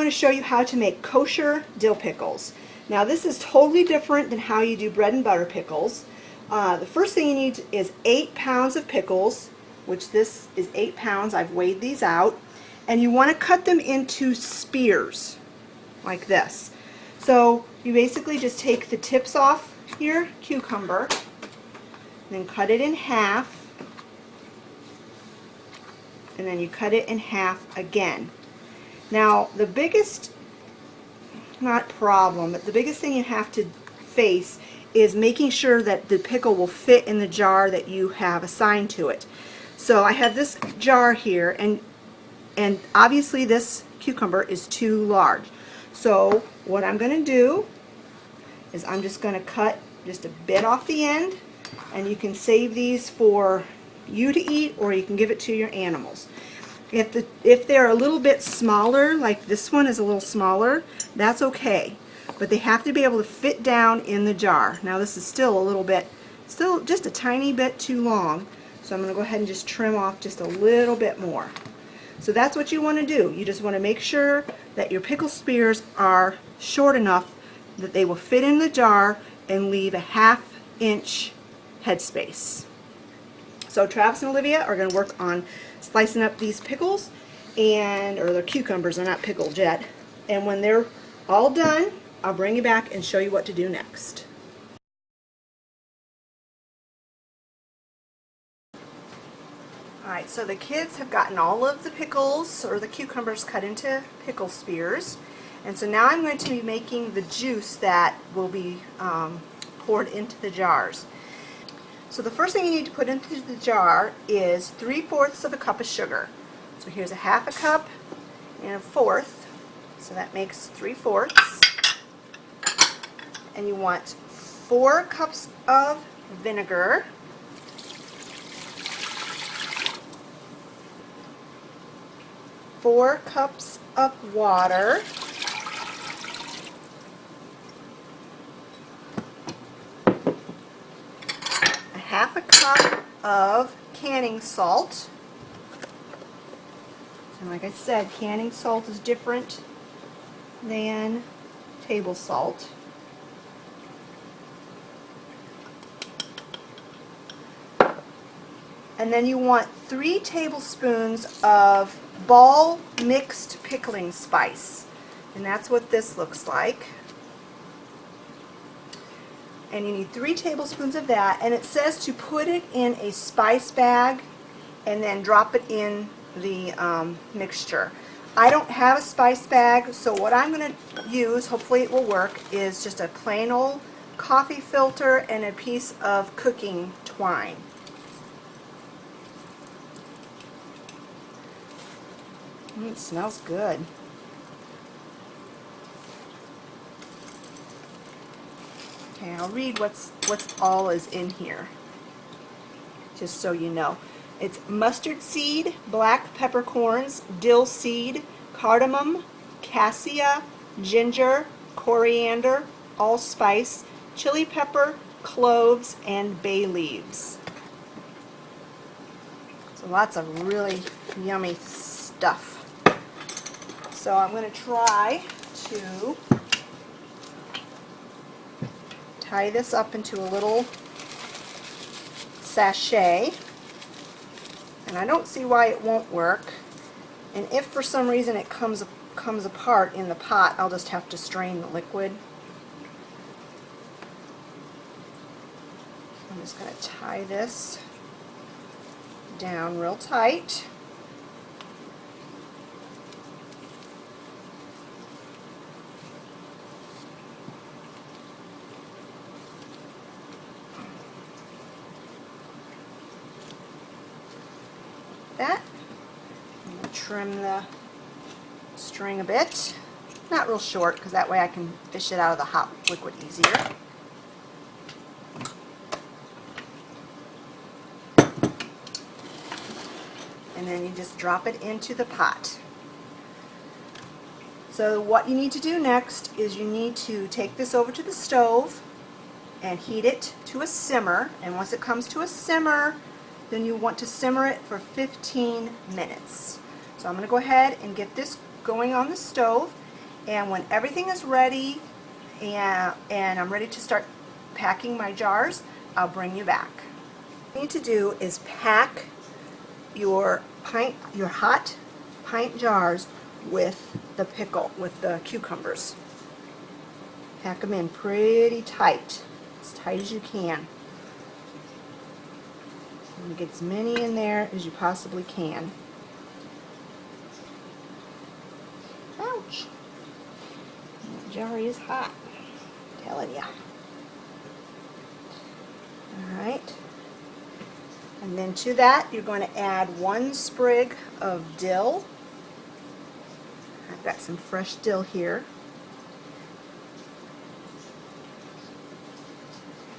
going to show you how to make kosher dill pickles. Now this is totally different than how you do bread and butter pickles. The first thing you need is 8 pounds of pickles, which this is 8 pounds. I've weighed these out. And you want to cut them into spears, like this. So you basically just take the tips off your cucumber, then cut it in half, and then you cut it in half again. Now the biggest, not problem, but the biggest thing you have to face is making sure that the pickle will fit in the jar that you have assigned to it. So I have this jar here, and obviously this cucumber is too large. So what I'm going to do is I'm just going to cut just a bit off the end, and you can save these for you to eat, or you can give it to your animals. If they're a little bit smaller, like this one is a little smaller, that's okay. But they have to be able to fit down in the jar. Now this is still a little bit, still just a tiny bit too long. So I'm going to go ahead and just trim off just a little bit more. So that's what you want to do. You just want to make sure that your pickle spears are short enough that they will fit in the jar and leave a 1/2 inch headspace. So Travis and Olivia are going to work on slicing up these pickles, or the cucumbers, they're not pickled yet. And when they're all done, I'll bring you back and show you what to do next. Alright, so the kids have gotten all of the pickles, or the cucumbers, cut into pickle spears. And so now I'm going to be making the juice that will be poured into the jars. So the first thing you need to put into the jar is 3/4 of a cup of sugar. So here's a 1/2 cup and a 1/4, so that makes 3/4. And you want 4 cups of vinegar, 4 cups of water, a 1/2 cup of canning salt. And like I said, canning salt is different than table salt. And then you want 3 tablespoons of ball mixed pickling spice. And that's what this looks like. And you need 3 tablespoons of that. And it says to put it in a spice bag and then drop it in the mixture. I don't have a spice bag, so what I'm going to use, hopefully it will work, is just a plain old coffee filter and a piece of cooking twine. It smells good. Okay, I'll read what's all is in here, just so you know. It's mustard seed, black peppercorns, dill seed, cardamom, cassia, ginger, coriander, allspice, chili pepper, cloves, and bay leaves. So lots of really yummy stuff. So I'm going to try to tie this up into a little sachet. And I don't see why it won't work. And if for some reason it comes apart in the pot, I'll just have to strain the liquid. So I'm just going to tie this down real tight. That. I'm going to trim the string a bit. Not real short, because that way I can fish it out of the hot liquid easier. And then you just drop it into the pot. So what you need to do next is you need to take this over to the stove and heat it to a simmer. And once it comes to a simmer, then you want to simmer it for 15 minutes. So I'm going to go ahead and get this going on the stove, And when everything is ready and I'm ready to start packing my jars, I'll bring you back. What you need to do is pack your hot pint jars with the pickle, with the cucumbers. Pack them in pretty tight, as tight as you can. And get as many in there as you possibly can. Ouch! That jar is hot, I'm telling you. Alright. And then to that, you're going to add 1 sprig of dill. I've got some fresh dill here.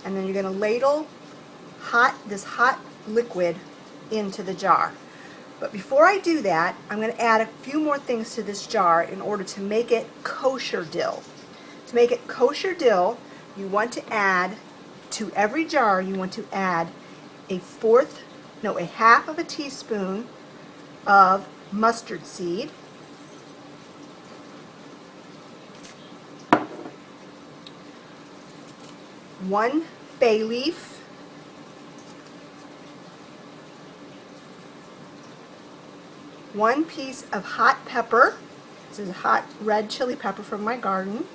And then you're going to ladle this hot liquid into the jar. But before I do that, I'm going to add a few more things to this jar in order to make it kosher dill. To make it kosher dill, you want to add, to every jar, you want to add a half of a teaspoon of mustard seed, 1 bay leaf, 1 piece of hot pepper. This is hot red chili pepper from my garden.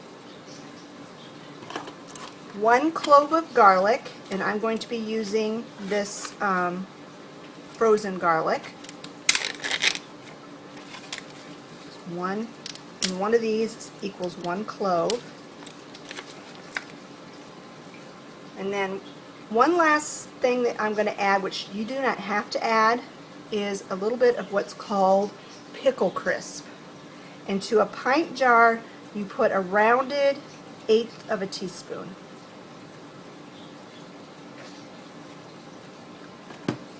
1 clove of garlic, and I'm going to be using this frozen garlic. One of these equals 1 clove. And then one last thing that I'm going to add, which you do not have to add, is a little bit of what's called pickle crisp. Into a pint jar, you put a rounded 1/8 of a teaspoon.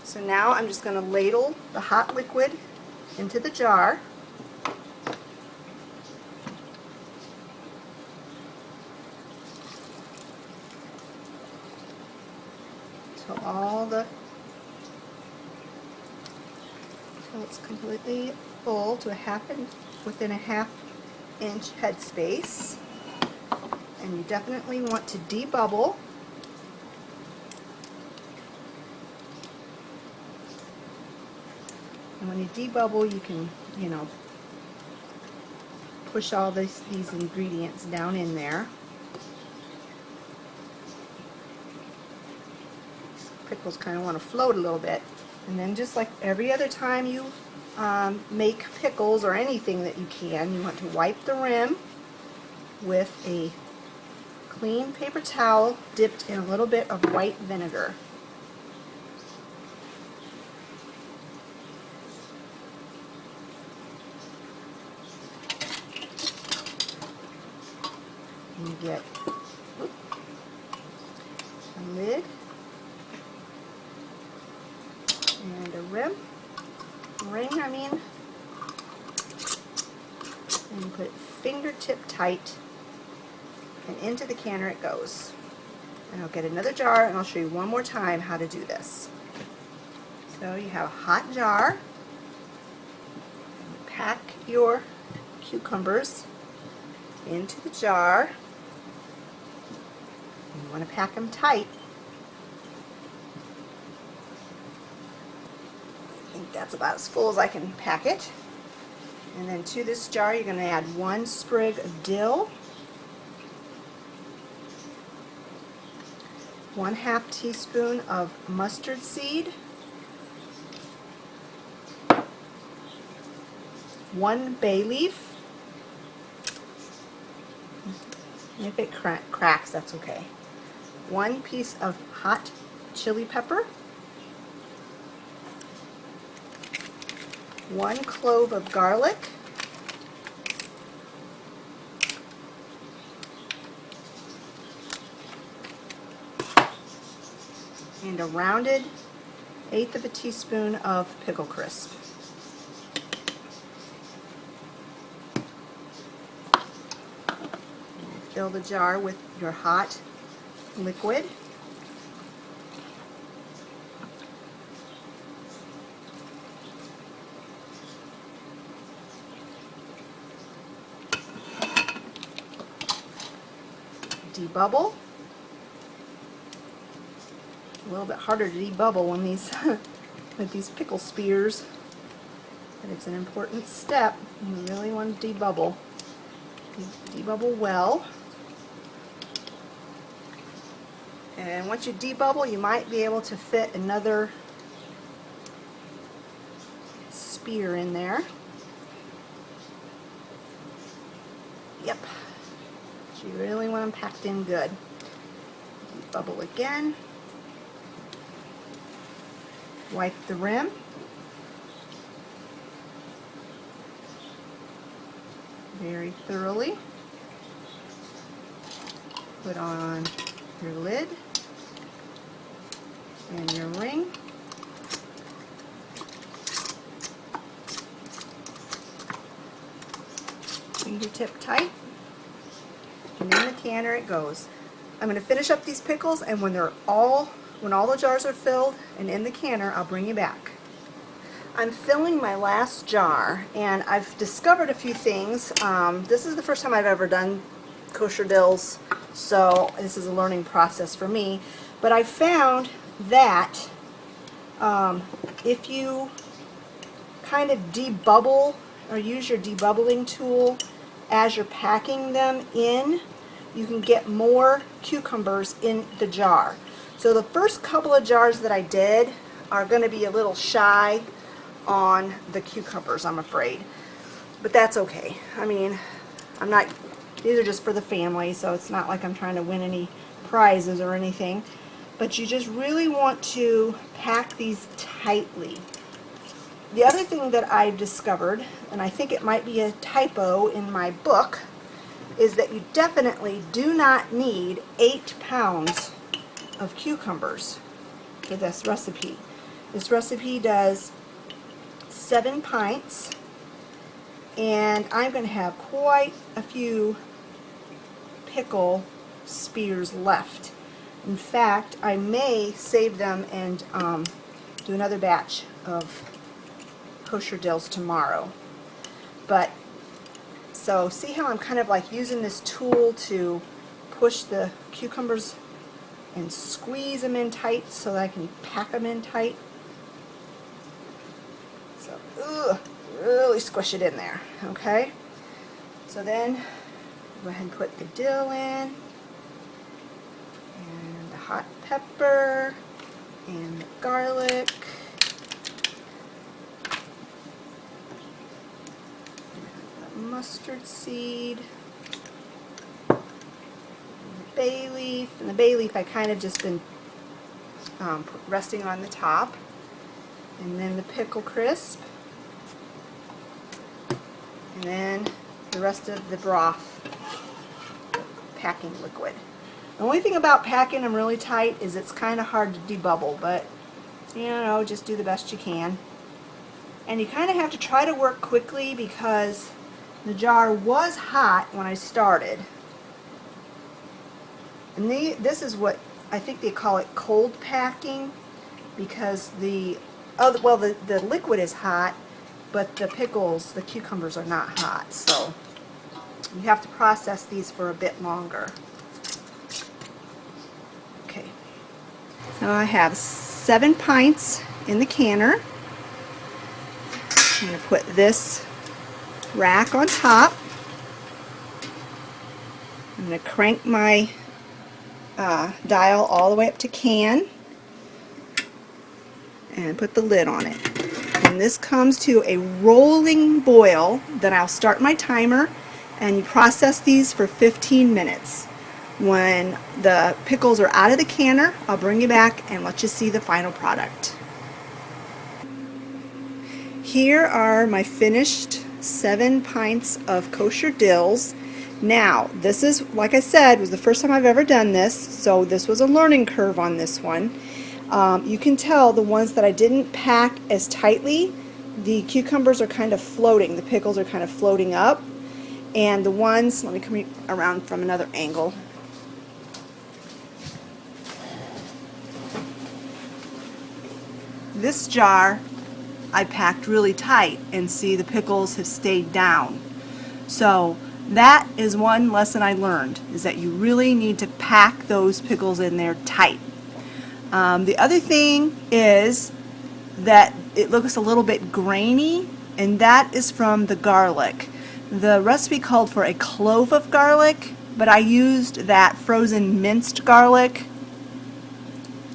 So now I'm just going to ladle the hot liquid into the jar. Until it's completely full to within a half-inch headspace. And you definitely want to debubble. And when you debubble, you can, push all these ingredients down in there. These pickles kind of want to float a little bit. And then just like every other time you make pickles or anything that you can, you want to wipe the rim with a clean paper towel dipped in a little bit of white vinegar. And you get a lid and a ring, and you put it fingertip tight, and into the canner it goes. And I'll get another jar and I'll show you one more time how to do this. So you have a hot jar, and pack your cucumbers into the jar. You want to pack them tight. I think that's about as full as I can pack it. And then to this jar you're going to add 1 sprig of dill, 1/2 teaspoon of mustard seed, 1 bay leaf, and if it cracks, that's okay, 1 piece of hot chili pepper, 1 clove of garlic, and a rounded 1/8 of a teaspoon of pickle crisp. Fill the jar with your hot liquid. debubble. A little bit harder to debubble when these with these pickle spears, but it's an important step. You really want to debubble. Debubble well. And once you debubble, you might be able to fit another spear in there. Yep. You really want them packed in good. Debubble again. Wipe the rim. Very thoroughly. Put on your lid and your ring. Fingertip tight, and in the canner it goes. I'm going to finish up these pickles, and when all the jars are filled and in the canner, I'll bring you back. I'm filling my last jar, and I've discovered a few things. This is the first time I've ever done kosher dills, so this is a learning process for me. But I found that if you kind of debubble or use your debubbling tool as you're packing them in, you can get more cucumbers in the jar. So the first couple of jars that I did are going to be a little shy on the cucumbers, I'm afraid. But that's okay. I mean, these are just for the family, so it's not like I'm trying to win any prizes or anything. But you just really want to pack these tightly. The other thing that I've discovered, and I think it might be a typo in my book, is that you definitely do not need 8 pounds of cucumbers for this recipe. This recipe does 7 pints, and I'm going to have quite a few pickle spears left. In fact, I may save them and do another batch of kosher dills tomorrow. But so see how I'm kind of like using this tool to push the cucumbers and squeeze them in tight so that I can pack them in tight. So really squish it in there, okay? So then go ahead and put the dill in, and the hot pepper, and the garlic, and the mustard seed, and the bay leaf. And the bay leaf I kind of just been resting on the top. And then the pickle crisp. And then the rest of the broth, packing liquid. The only thing about packing them really tight is it's kind of hard to debubble, but you know, just do the best you can. And you kind of have to try to work quickly because the jar was hot when I started. And this is what I think they call it cold packing, because the liquid is hot, but the pickles, the cucumbers, are not hot, so you have to process these for a bit longer. Okay, so I have 7 pints in the canner. I'm going to put this rack on top. I'm going to crank my dial all the way up to can and put the lid on it. When this comes to a rolling boil, then I'll start my timer, and you process these for 15 minutes. When the pickles are out of the canner, I'll bring you back and let you see the final product. Here are my finished 7 pints of kosher dills. Now, this is, like I said, was the first time I've ever done this, so this was a learning curve on this one. You can tell the ones that I didn't pack as tightly, the cucumbers are kind of floating, the pickles are kind of floating up, and the ones, let me come around from another angle. This jar I packed really tight, and see, the pickles have stayed down. So that is one lesson I learned, is that you really need to pack those pickles in there tight. The other thing is that it looks a little bit grainy, and that is from the garlic. The recipe called for a clove of garlic, but I used that frozen minced garlic.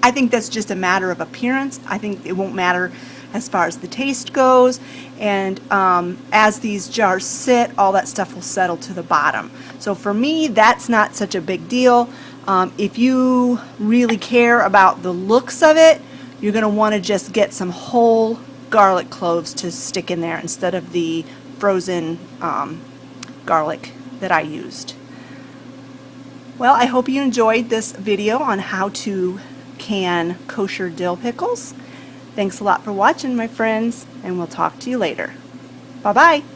I think that's just a matter of appearance. I think it won't matter as far as the taste goes, and as these jars sit, all that stuff will settle to the bottom. So for me, that's not such a big deal. If you really care about the looks of it, you're going to want to just get some whole garlic cloves to stick in there instead of the frozen garlic that I used. Well, I hope you enjoyed this video on how to can kosher dill pickles. Thanks a lot for watching, my friends, and we'll talk to you later. Bye-bye.